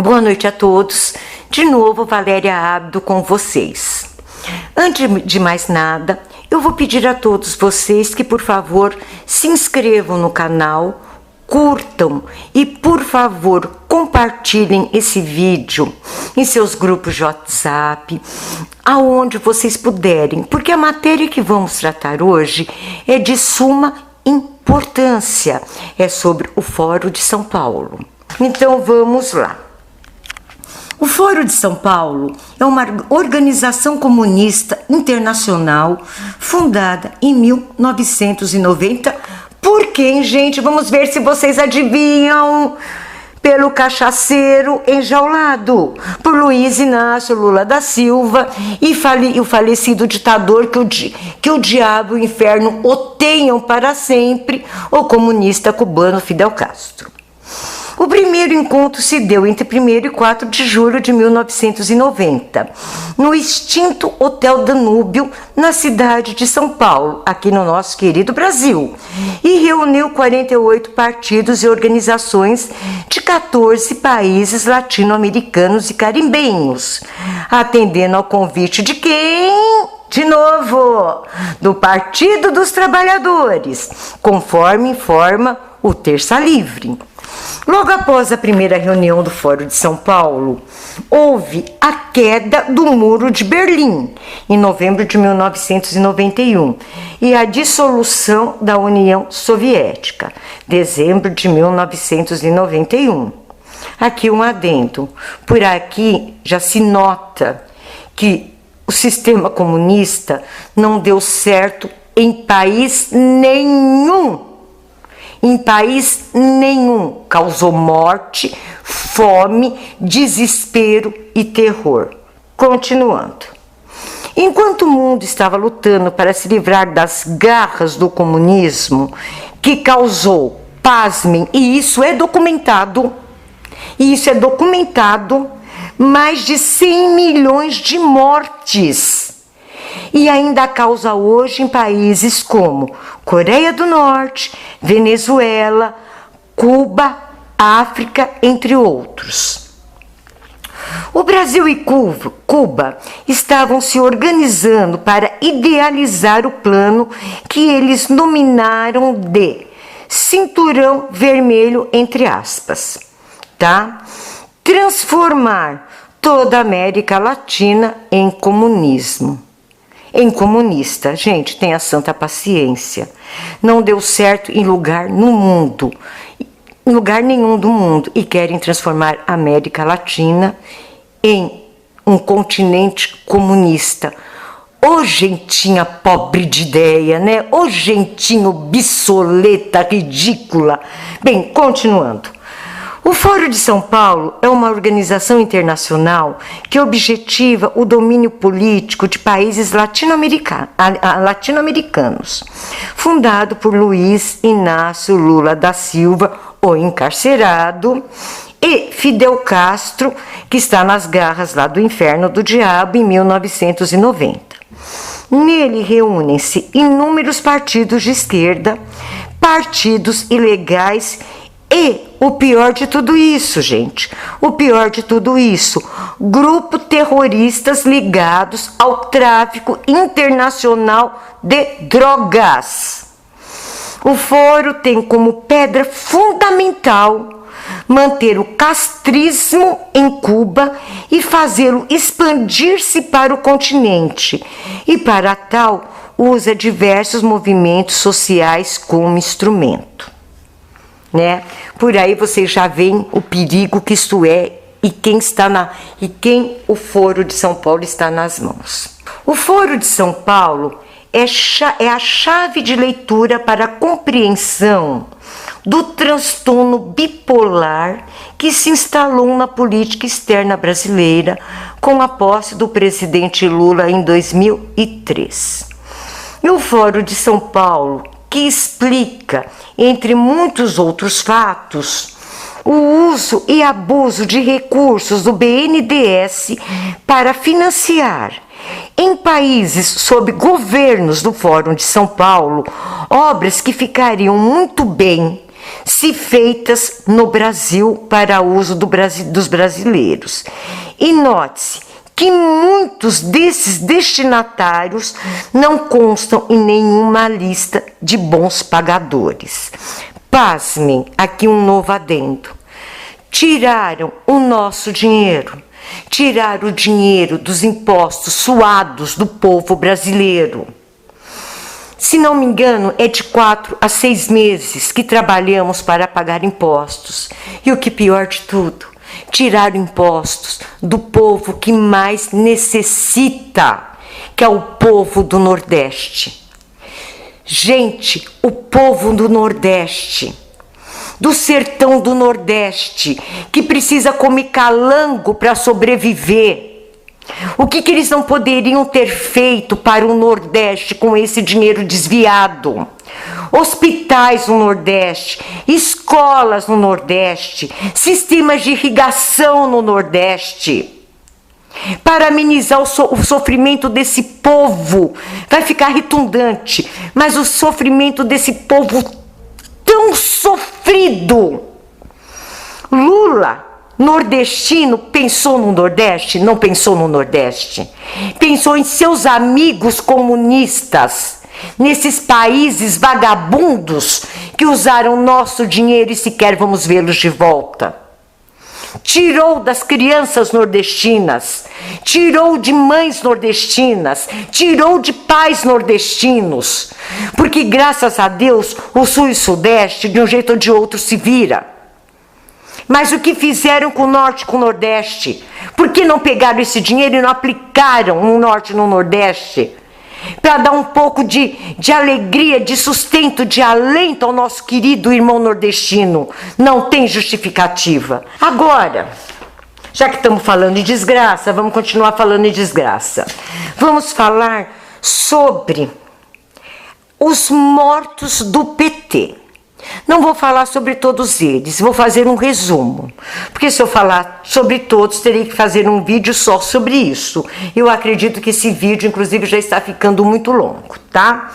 Boa noite a todos. De novo, Valéria Abdo com vocês. Antes de mais nada, eu vou pedir a todos vocês que, por favor, se inscrevam no canal, curtam e, por favor, compartilhem esse vídeo em seus grupos de WhatsApp, aonde vocês puderem, porque a matéria que vamos tratar hoje é de suma importância, é sobre o Fórum de São Paulo. Então vamos lá. O Fórum de São Paulo é uma organização comunista internacional fundada em 1990 por quem, gente? Vamos ver se vocês adivinham. Pelo cachaceiro enjaulado, por Luiz Inácio Lula da Silva e o falecido ditador que o diabo e o inferno o tenham para sempre, o comunista cubano Fidel Castro. O primeiro encontro se deu entre 1º e 4 de julho de 1990, no extinto Hotel Danúbio, na cidade de São Paulo, aqui no nosso querido Brasil, e reuniu 48 partidos e organizações de 14 países latino-americanos e caribenhos, atendendo ao convite de quem? De novo, do Partido dos Trabalhadores, conforme informa o Terça Livre. Logo após a primeira reunião do Fórum de São Paulo, houve a queda do Muro de Berlim, em novembro de 1991, e a dissolução da União Soviética, dezembro de 1991. Aqui um adendo. Por aqui já se nota que o sistema comunista não deu certo em país nenhum. Em país nenhum causou morte, fome, desespero e terror. Continuando. Enquanto o mundo estava lutando para se livrar das garras do comunismo, que causou, pasmem, e isso é documentado, mais de 100 milhões de mortes. E ainda causa hoje em países como Coreia do Norte, Venezuela, Cuba, África, entre outros. O Brasil e Cuba estavam se organizando para idealizar o plano que eles nominaram de Cinturão Vermelho, entre aspas, tá? Transformar toda a América Latina em comunista. Gente, tenha santa paciência. Não deu certo em lugar nenhum do mundo, e querem transformar a América Latina em um continente comunista. Ô gentinha pobre de ideia, né? Ô gentinho obsoleta, ridícula. Bem, continuando. O Fórum de São Paulo é uma organização internacional que objetiva o domínio político de países latino-americanos, fundado por Luiz Inácio Lula da Silva, o encarcerado, e Fidel Castro, que está nas garras lá do inferno do diabo em 1990. Nele reúnem-se inúmeros partidos de esquerda, partidos ilegais e o pior de tudo isso, gente, grupo terroristas ligados ao tráfico internacional de drogas. O fórum tem como pedra fundamental manter o castrismo em Cuba e fazê-lo expandir-se para o continente, e para tal usa diversos movimentos sociais como instrumento. Né? Por aí vocês já veem o perigo que isto é e quem o Fórum de São Paulo está nas mãos. O Fórum de São Paulo é a chave de leitura para a compreensão do transtorno bipolar que se instalou na política externa brasileira com a posse do presidente Lula em 2003. E o Fórum de São Paulo, que explica, entre muitos outros fatos, o uso e abuso de recursos do BNDES para financiar, em países sob governos do Fórum de São Paulo, obras que ficariam muito bem se feitas no Brasil para uso dos brasileiros. E note-se que muitos desses destinatários não constam em nenhuma lista de bons pagadores. Pasmem, aqui um novo adendo. Tiraram o nosso dinheiro, tiraram o dinheiro dos impostos suados do povo brasileiro. Se não me engano, é de 4 a 6 meses que trabalhamos para pagar impostos. E o que pior de tudo, tiraram impostos do povo que mais necessita, que é o povo do Nordeste. Gente, o povo do Nordeste, do sertão do Nordeste, que precisa comer calango para sobreviver. O que eles não poderiam ter feito para o Nordeste com esse dinheiro desviado? Hospitais no Nordeste, escolas no Nordeste, sistemas de irrigação no Nordeste. Para amenizar o sofrimento desse povo, vai ficar redundante, mas o sofrimento desse povo tão sofrido. Lula, nordestino, pensou no Nordeste? Não pensou no Nordeste. Pensou em seus amigos comunistas, nesses países vagabundos que usaram nosso dinheiro e sequer vamos vê-los de volta. Tirou das crianças nordestinas, tirou de mães nordestinas, tirou de pais nordestinos, porque graças a Deus o Sul e o Sudeste de um jeito ou de outro se vira. Mas o que fizeram com o Norte e com o Nordeste? Por que não pegaram esse dinheiro e não aplicaram no Norte e no Nordeste? Para dar um pouco de alegria, de sustento, de alento ao nosso querido irmão nordestino. Não tem justificativa. Agora, já que estamos falando de desgraça, vamos continuar falando de desgraça. Vamos falar sobre os mortos do PT. Não vou falar sobre todos eles, vou fazer um resumo. Porque se eu falar sobre todos, terei que fazer um vídeo só sobre isso. Eu acredito que esse vídeo, inclusive, já está ficando muito longo, tá?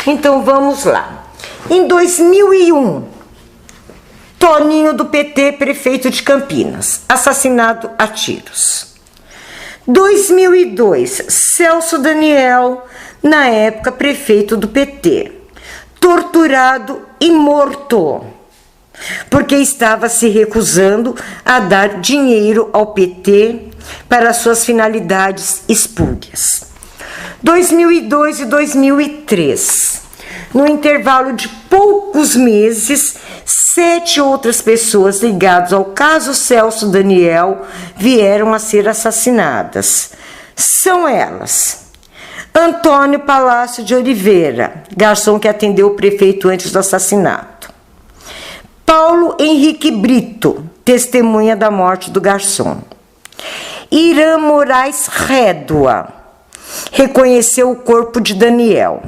Então, vamos lá. Em 2001, Toninho do PT, prefeito de Campinas, assassinado a tiros. 2002, Celso Daniel, na época prefeito do PT, torturado e morto, porque estava se recusando a dar dinheiro ao PT para suas finalidades espúrias. 2002 e 2003, no intervalo de poucos meses, 7 outras pessoas ligadas ao caso Celso Daniel vieram a ser assassinadas. São elas: Antônio Palácio de Oliveira, garçom que atendeu o prefeito antes do assassinato. Paulo Henrique Brito, testemunha da morte do garçom. Irã Moraes Rédua, reconheceu o corpo de Daniel.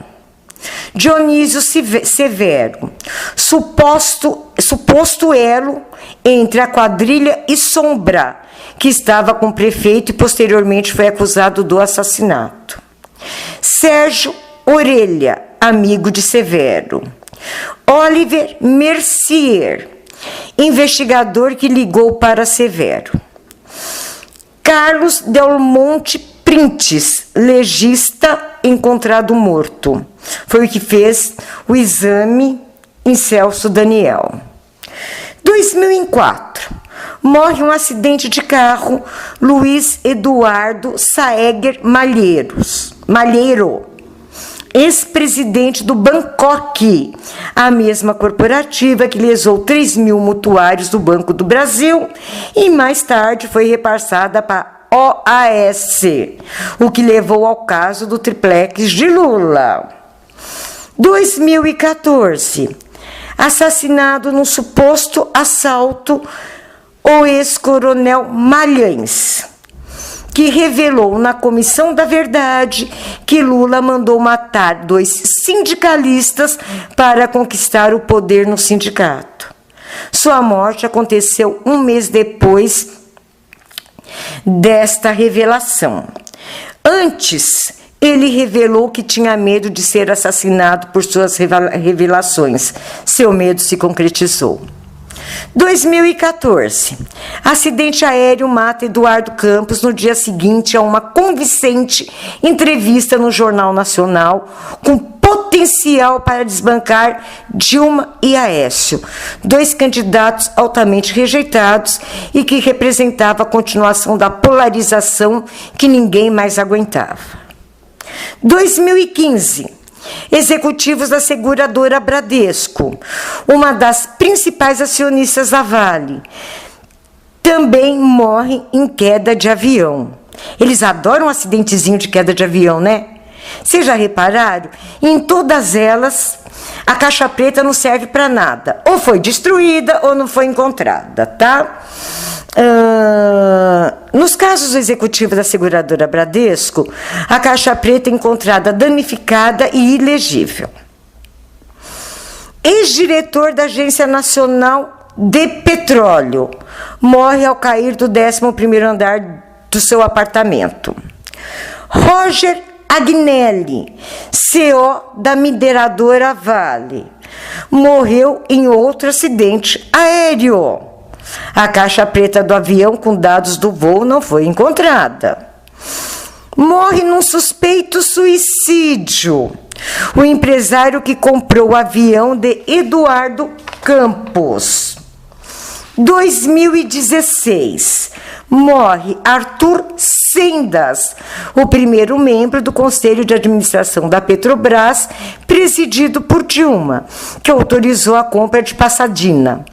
Dionísio Severo, suposto elo entre a quadrilha e Sombra, que estava com o prefeito e posteriormente foi acusado do assassinato. Sérgio Orelha, amigo de Severo. Oliver Mercier, investigador que ligou para Severo. Carlos Del Monte Printes, legista, encontrado morto. Foi o que fez o exame em Celso Daniel. 2004, morre um acidente de carro Luiz Eduardo Saeger Malheiro, ex-presidente do Bangkok, a mesma corporativa que lesou 3 mil mutuários do Banco do Brasil e mais tarde foi repassada para a OAS, o que levou ao caso do triplex de Lula. 2014, assassinado num suposto assalto o ex-coronel Malhães, que revelou na Comissão da Verdade que Lula mandou matar 2 sindicalistas para conquistar o poder no sindicato. Sua morte aconteceu um mês depois desta revelação. Antes, Ele revelou que tinha medo de ser assassinado por suas revelações. Seu medo se concretizou. 2014. Acidente aéreo mata Eduardo Campos no dia seguinte a uma convincente entrevista no Jornal Nacional, com potencial para desbancar Dilma e Aécio, dois candidatos altamente rejeitados e que representava a continuação da polarização que ninguém mais aguentava. 2015. Executivos da seguradora Bradesco, uma das principais acionistas da Vale, também morrem em queda de avião. Eles adoram um acidentezinho de queda de avião, né? Vocês já repararam? Em todas elas, a caixa preta não serve para nada. Ou foi destruída ou não foi encontrada, tá? Nos casos do executivo da seguradora Bradesco, a caixa preta é encontrada danificada e ilegível. Ex-diretor da Agência Nacional de Petróleo morre ao cair do 11º andar do seu apartamento. Roger Agnelli, CEO da mineradora Vale, morreu em outro acidente aéreo. A caixa preta do avião com dados do voo não foi encontrada. Morre num suspeito suicídio o empresário que comprou o avião de Eduardo Campos. 2016. Morre Arthur Sendas, o primeiro membro do Conselho de Administração da Petrobras, presidido por Dilma, que autorizou a compra de Passadina.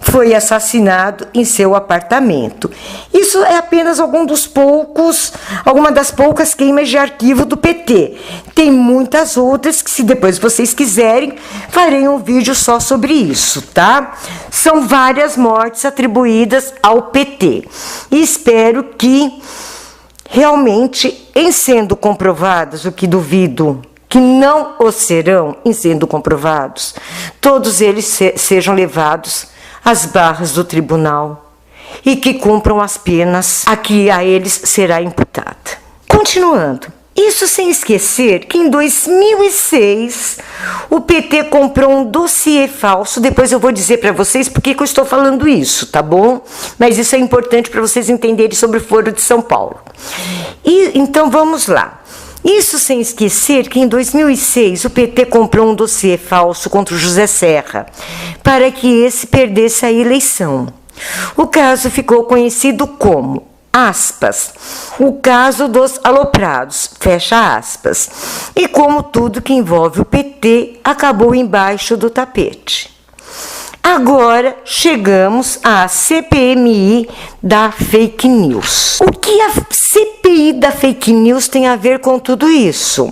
Foi assassinado em seu apartamento. Isso é apenas alguma das poucas queimas de arquivo do PT. Tem muitas outras que, se depois vocês quiserem, farei um vídeo só sobre isso, tá? São várias mortes atribuídas ao PT. E espero que, realmente, em sendo comprovadas, o que duvido que não o serão, em sendo comprovados, todos eles sejam levados às barras do tribunal e que cumpram as penas a que a eles será imputada. Continuando, isso sem esquecer que em 2006 o PT comprou um dossiê falso. Depois eu vou dizer para vocês por que eu estou falando isso, tá bom? Mas isso é importante para vocês entenderem sobre o Foro de São Paulo. E então vamos lá. Isso sem esquecer que em 2006 o PT comprou um dossiê falso contra o José Serra para que esse perdesse a eleição. O caso ficou conhecido como, aspas, o caso dos aloprados, fecha aspas. E como tudo que envolve o PT acabou embaixo do tapete. Agora chegamos à CPMI da fake news. O que a CPI da fake news tem a ver com tudo isso?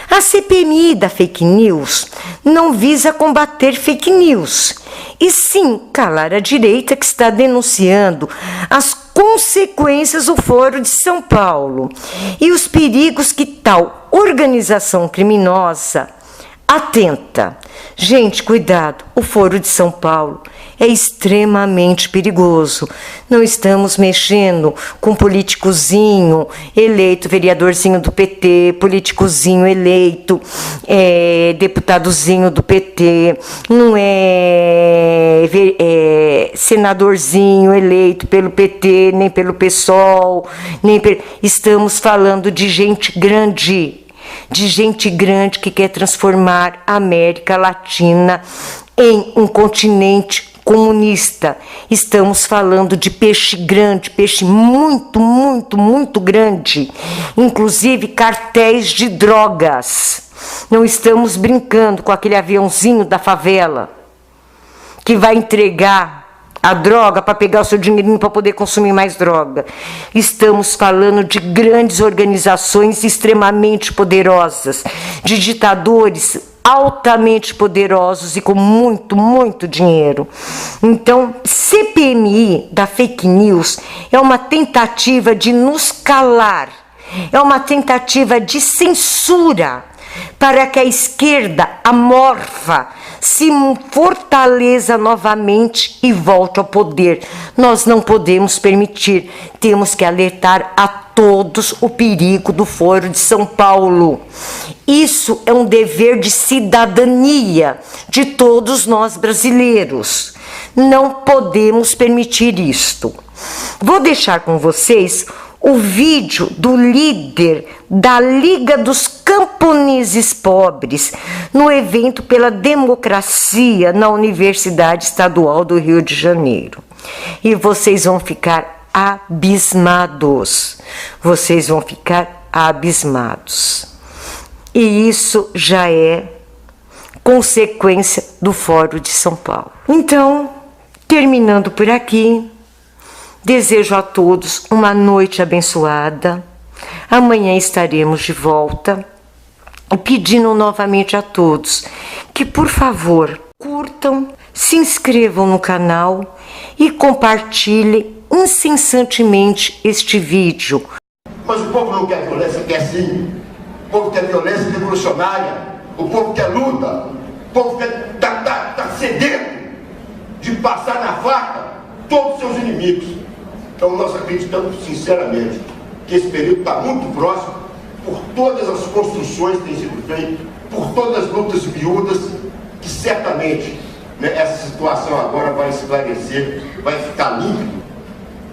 A CPMI da fake news não visa combater fake news, e sim calar a direita que está denunciando as consequências do Foro de São Paulo e os perigos que tal organização criminosa atenta. Gente, cuidado, o Foro de São Paulo é extremamente perigoso. Não estamos mexendo com políticozinho eleito, vereadorzinho do PT, políticozinho eleito, deputadozinho do PT, não é senadorzinho eleito pelo PT, nem pelo PSOL, estamos falando de gente grande. De gente grande que quer transformar a América Latina em um continente comunista. Estamos falando de peixe grande, peixe muito, muito, muito grande. Inclusive cartéis de drogas. Não estamos brincando com aquele aviãozinho da favela que vai entregar a droga para pegar o seu dinheirinho para poder consumir mais droga. Estamos falando de grandes organizações extremamente poderosas, de ditadores altamente poderosos e com muito, muito dinheiro. Então, CPMI da fake news é uma tentativa de nos calar, é uma tentativa de censura para que a esquerda amorfa se fortaleça novamente e volte ao poder. Nós não podemos permitir, temos que alertar a todos o perigo do Foro de São Paulo. Isso é um dever de cidadania de todos nós brasileiros. Não podemos permitir isto. Vou deixar com vocês o vídeo do líder da Liga dos Camponeses Pobres no evento pela democracia na Universidade Estadual do Rio de Janeiro. E vocês vão ficar abismados. Vocês vão ficar abismados. E isso já é consequência do Fórum de São Paulo. Então, terminando por aqui, desejo a todos uma noite abençoada. Amanhã estaremos de volta, pedindo novamente a todos que, por favor, curtam, se inscrevam no canal e compartilhem incessantemente este vídeo. Mas o povo não quer violência, quer sim. O povo quer violência revolucionária. O povo quer luta. O povo quer tá sedento de passar na faca todos os seus inimigos. Então nós acreditamos sinceramente que esse período está muito próximo, por todas as construções que têm sido feitas, por todas as lutas miúdas, que certamente, né, essa situação agora vai esclarecer, vai ficar límpido.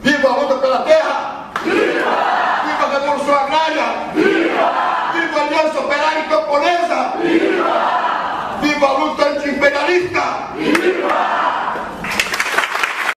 Viva a luta pela terra! Viva! Viva a Revolução Agrária! Viva! Viva a Aliança Operária!